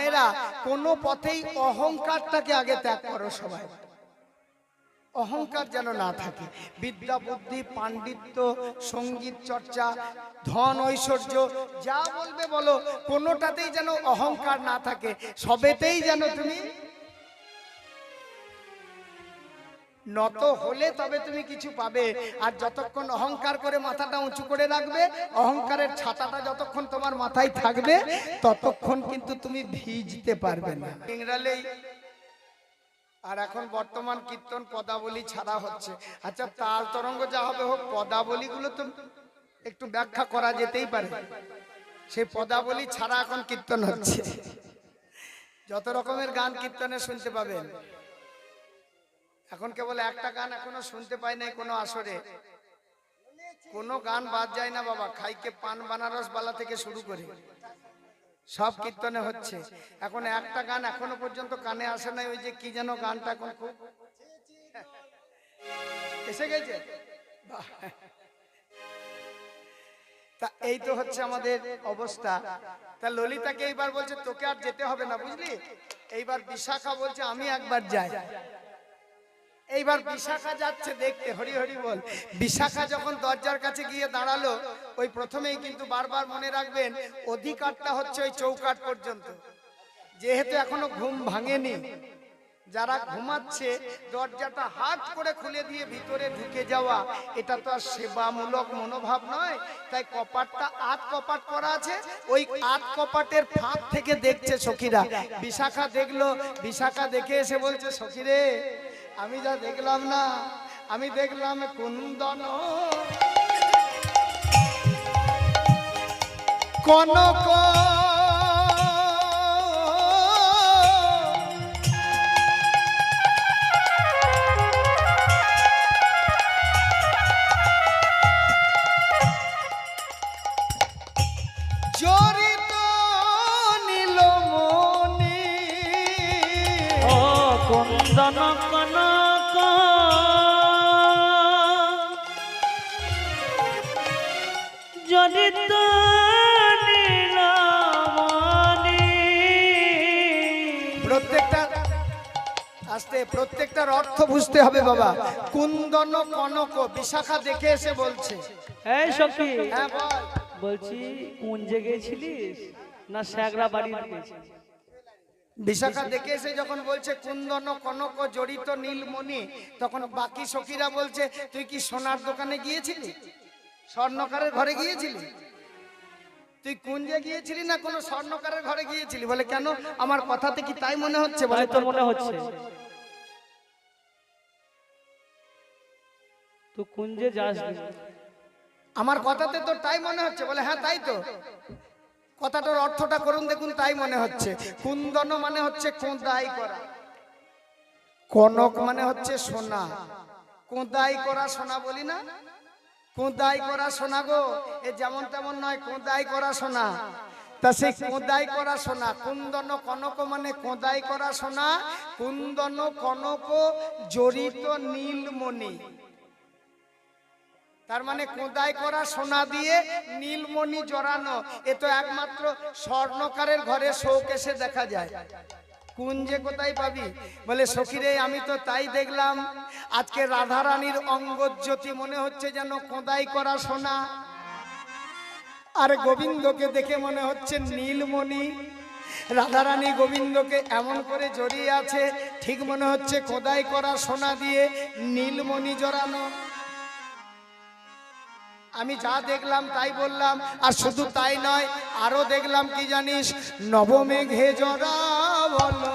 এরা কোনো পথেই অহংকারটাকে আগে ত্যাগ করো সবাই, অহংকার যেন না থাকে। বিদ্যা বুদ্ধি পাণ্ডিত্য সঙ্গীত চর্চা ধন ঐশ্বর্য যা বলবে বলো, কোনোটাতেই যেন অহংকার না থাকে, সবেতেই যেন তুমি নত হলে তবে তুমি কিছু পাবে। আর যতক্ষণ অহংকার করে মাথাটা উঁচু করে রাখবে, অহংকারের ছাতাটা যতক্ষণ তোমার মাথায় থাকবে ততক্ষণ কিন্তু তুমি ভিজতে পারবে না। ইংরালেই আর এখন বর্তমান কীর্তন পদাবলী ছাড়া হচ্ছে। আচ্ছা তাল তরঙ্গ যা হবে হোক, পদাবলীগুলো তো একটু ব্যাখ্যা করা যেতেই পারে। সেই পদাবলী ছাড়া এখন কীর্তন হচ্ছে। যত রকমের গান কীর্তনে শুনতে পাবেন। এখন কেবল একটা গান এখনো শুনতে পাই নাই কোনো আসরে, কোনো গান বাদ যায় না বাবা। খাইকে পান বানারস বালা থেকে শুরু করে সব কীর্তনে হচ্ছে। এখন একটা গান এখনো পর্যন্ত কানে আসে নাই, ওই যে কি যেন গানটা এখন খুব এসে গেছে। তা এই তো হচ্ছে আমাদের অবস্থা। তা ললিতাকে এইবার বলছে তোকে আর যেতে হবে না, বুঝলি। এইবার বিশাখা বলছে আমি একবার যাই। এইবার বিশাখা যাচ্ছে দেখতে, হরি হরি বল। বিশাখা যখন দরজার কাছে গিয়ে দাঁড়ালো, ওই প্রথমেই কিন্তু বারবার মনে রাখবেন অধিকারটা হচ্ছে ওই চৌকাঠ পর্যন্ত। যেহেতু এখনো ঘুম ভাঙেনি, যারা ঘুমাচ্ছে দরজাটা হাট করে খুলে দিয়ে ভিতরে ঢুকে যাওয়া, এটা তো আর সেবামূলক মনোভাব নয়। তাই কপাটটা আধ কপাট করা আছে, ওই আধ কপাটের ফাঁক থেকে দেখছে সখীরা। বিশাখা দেখলো, বিশাখা দেখে এসে বলছে সখীরে আমি যা দেখলাম না, আমি দেখলাম কুন্দন কনক জড়িত নীলমণি ও কুন্দন কনক জড়িত নীলমণি। প্রত্যেকটা আস্তে, প্রত্যেকটার অর্থ বুঝতে হবে বাবা। কুন্দন কনক বিশাখা দেখে এসে বলছে। এই সখী, হ্যাঁ বল। বলছি কুঞ্জে গেছিলিস না স্যাগরা বাড়ি গেছিলিস? বিশাখা দেখে এসে যখন বলছে কুন্দন কনক জড়িত নীলমণি, তখন বাকি সখীরা বলছে তুই কি সোনার দোকানে গিয়েছিলি, স্বর্ণকারের ঘরে গিয়েছিলি, তুই কুঞ্জে গিয়েছিলি না কোনো স্বর্ণকারের ঘরে গিয়েছিলি? বলে কেন, আমার কথাতে কি তাই মনে হচ্ছে? বলে তোর মনে হচ্ছে তুই কুঞ্জে যাস। আমার কথাতে তো তাই মনে হচ্ছে। বলে হ্যাঁ তাই তো, কথাটার অর্থটা করুন দেখুন, তাই মনে হচ্ছে। কুন্দন মানে হচ্ছে কোঁদাই করা, কনক মানে হচ্ছে সোনা। কোঁদাই করা সোনা বলি না, কোঁদাই করা সোনা গো, এ যেমন তেমন নয়, কোঁদাই করা সোনা। তা সেই কোঁদাই করা সোনা, কুন্দন কনক মানে কোঁদাই করা সোনা। কুন্দন কনক জড়িত নীলমণি, তার মানে কোঁদাই করা সোনা দিয়ে নীলমণি জড়ানো। এ তো একমাত্র স্বর্ণকারের ঘরে শোকেসে দেখা যায়, কুঞ্জে কোথায় পাবি? বলে সখীরে আমি তো তাই দেখলাম, আজকে রাধারানীর অঙ্গজ্যোতি মনে হচ্ছে যেন কোঁদাই করা সোনা, আর গোবিন্দকে দেখে মনে হচ্ছে নীলমণি। রাধারানী গোবিন্দকে এমন করে জড়িয়ে আছে, ঠিক মনে হচ্ছে কোঁদাই করা সোনা দিয়ে নীলমণি জড়ানো। আমি যা দেখলাম তাই বললাম। আর শুধু তাই নয়, আরো দেখলাম কি জানিস, নবমেঘে জড়া বলো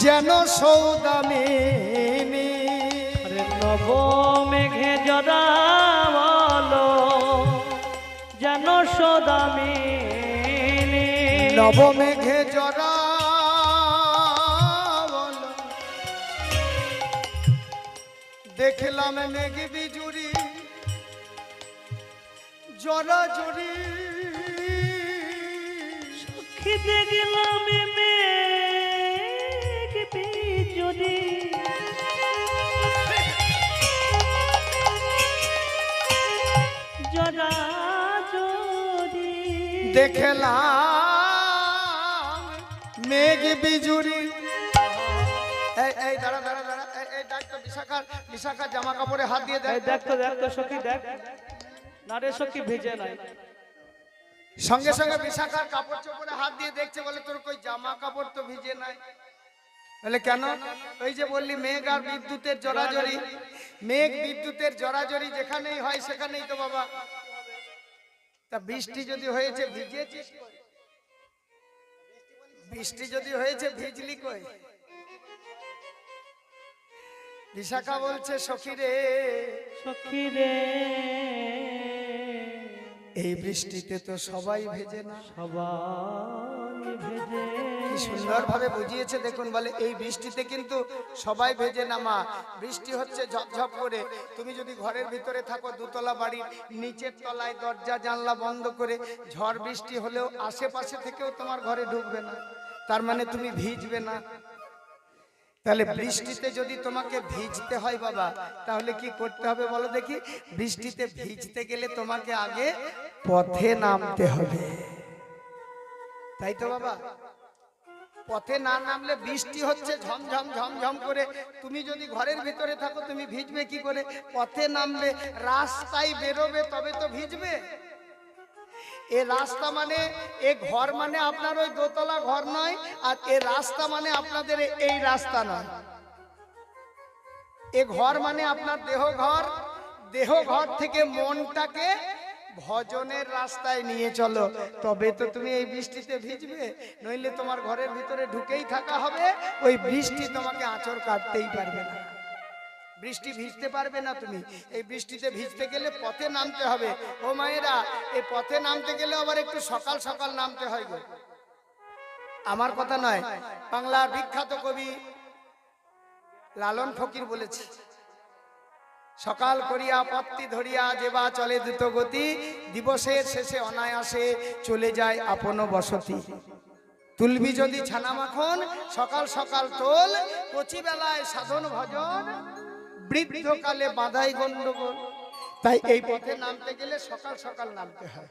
যেন সৌদামিনী। নবমেঘে জড়া বলো যেন সৌদামিনী। নবমেঘে জড়া বলো দেখলাম মেঘ বিজুরি জড়া জড়ি। সখী দেখলাম মেঘ বিজুরি জড়া জড়ি। দেখলাম মেঘ বিজুরি। এই দাঁড়া দাঁড়া দাঁড়া, এই দেখ তো বিশাখার জামা কাপড়ে হাত দিয়ে দেখ। এই দেখ তো সখী দেখ, না রে সখী ভেজে নাই। সঙ্গে সঙ্গে বিশাখার কাপড় চোপড়ে হাত দিয়ে দেখছে, বলে তোর কই জামা কাপড় তো ভিজে নাই। বলে কেন? ওই যে বললি মেঘ আর বিদ্যুতের জড়াজড়ি, মেঘ বিদ্যুতের জড়াজড়ি যেখানেই হয় সেখানেই তো বাবা। তা বৃষ্টি যদি হয়েছে ভিজেছিস কই? বৃষ্টি যদি হয়েছে ভিজলি কই? বিশাখা বলছে সখী রে, সখী রে, এই বৃষ্টিতে তো সবাই ভেজে না। সবাই ভেজে। কি সুন্দর ভাবে বুঝিয়েছে দেখুন। বলে এই বৃষ্টিতে কিন্তু সবাই ভেজে না মা, বৃষ্টি হচ্ছে ঝপঝপ করে। তুমি যদি ঘরের ভিতরে থাকো, দুতলা বাড়ির নিচের তলায় দরজা জানলা বন্ধ করে, ঝড় বৃষ্টি হলেও আশেপাশে থেকেও তোমার ঘরে ঢুকবে না, তার মানে তুমি ভিজবে না। তাহলে বৃষ্টিতে যদি তোমাকে ভিজতে হয় বাবা, তাহলে কি করতে হবে বলো দেখি? বৃষ্টিতে ভিজতে গেলে তোমাকে আগে পথে নামতে হবে, তাই তো বাবা? পথে না নামলে বৃষ্টি হচ্ছে ঝমঝম ঝমঝম করে, তুমি যদি ঘরের ভিতরে থাকো তুমি ভিজবে কি করে? পথে নামবে, রাস্তায় বেরোবে, তবে তো ভিজবে। এ রাস্তা মানে, এ ঘর মানে আপনার ওই দোতলা ঘর নয়, আর এ রাস্তা মানে আপনাদের এই রাস্তা নয়। এ ঘর মানে আপনার দেহ ঘর, দেহ ঘর থেকে মনটাকে ভজনের রাস্তায় নিয়ে চলো, তবে তো তুমি এই বৃষ্টিতে ভিজবে। নইলে তোমার ঘরের ভিতরে ঢুকেই থাকা হবে, ওই বৃষ্টি তোমাকে আঁচড় কাটতেই পারবে না, বৃষ্টি ভিজতে পারবে না তুমি। এই বৃষ্টিতে ভিজতে গেলে পথে নামতে হবে। ও মায়েরা, এই পথে নামতে গেলে আবার একটু সকাল সকাল নামতে হয় গো। আমার কথা নয়, বাংলার বিখ্যাত কবি লালন ফকির বলেছে, সকাল করিয়া পত্তি ধরিয়া যেবা চলে দ্রুত গতি, দিবসের শেষে অনায়াসে চলে যায় আপন বসতি। তুলবি যদি ছানা মাখন সকাল সকাল তোল, কচি বেলায় সাধন ভজন, বৃদ্ধকালে বাঁধাই গন্ডগোল। তাই এই পথে নামতে গেলে সকাল সকাল নামতে হয়।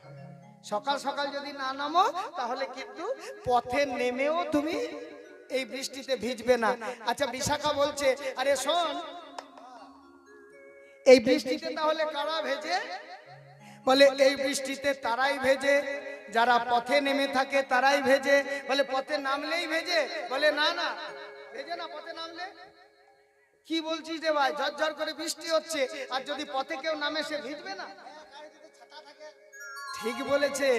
সকাল সকাল যদি না নামো তাহলে কিন্তু পথে নেমেও তুমি এই বৃষ্টিতে ভিজবে না। আচ্ছা, বিশাখা বলছে, আরে শোন, এই বৃষ্টিতে তাহলে কারা ভেজে? বলে এই বৃষ্টিতে তারাই ভেজে যারা পথে নেমে থাকে, তারাই ভেজে। বলে পথে নামলেই ভেজে? বলে না না, ভেজে না পথে নামলে। কি বলছিস রে ভাই? ঝরঝর করে বৃষ্টি হচ্ছে, আর যদি পথে কেউ নামে সে ভিজবে না? ঠিক বলেছে।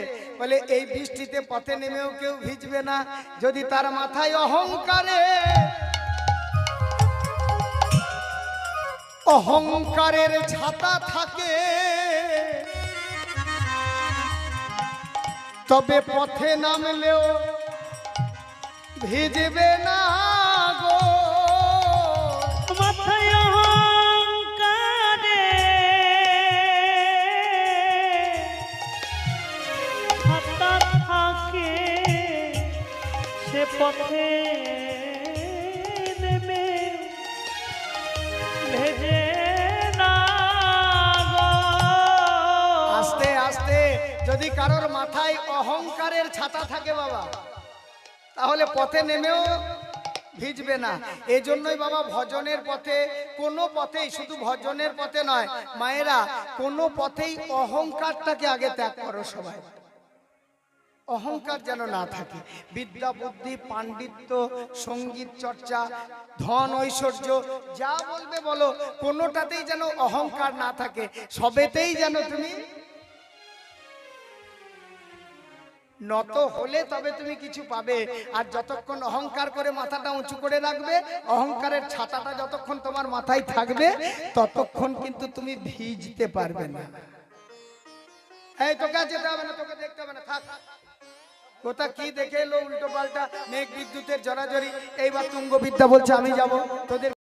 বলে এই বৃষ্টিতে পথে নেমেও কেউ ভিজবে না, যদি তার মাথায় অহংকারের ছাতা থাকে, তবে পথে নামলেও ভিজবে না গো। মাথায় অহংকারে ছাতা থাকে, সে পথে নেমে ভেজে না গো। আস্তে আস্তে, যদি কারোর মাথায় অহংকারের ছাতা থাকে বাবা, তাহলে পথে নেমেও ভিজবে না। এজন্যই বাবা ভজনের পথে, কোনো পথেই, শুধু ভজনের পথে নয় মায়েরা, কোনো পথেই অহংকারটাকে আগে ত্যাগ করো সবাই। অহংকার যেন না থাকে। বিদ্যা বুদ্ধি পাণ্ডিত্য সঙ্গীত চর্চা ধন ঐশ্বর্য যা বলবে বলো, কোনোটাতেই যেন অহংকার না থাকে। সবেতেই যেন তুমি নত হলে তবে তুমি কিছু পাবে। আর যতক্ষণ অহংকার করে মাথাটা উঁচু করে রাখবে, অহংকারের ছাতাটা যতক্ষণ তোমার মাথায় থাকবে, ততক্ষণ কিন্তু তুমি ভিজতে পারবে না। এই তোকে যেতে হবে না, তোকে দেখতে হবে না, থাক। কোথা কি দেখে এলো উল্টো পাল্টা, মেঘ বিদ্যুতের জড়াজড়ি। এইবার তুঙ্গবিদ্যা বলছে আমি যাব তোদের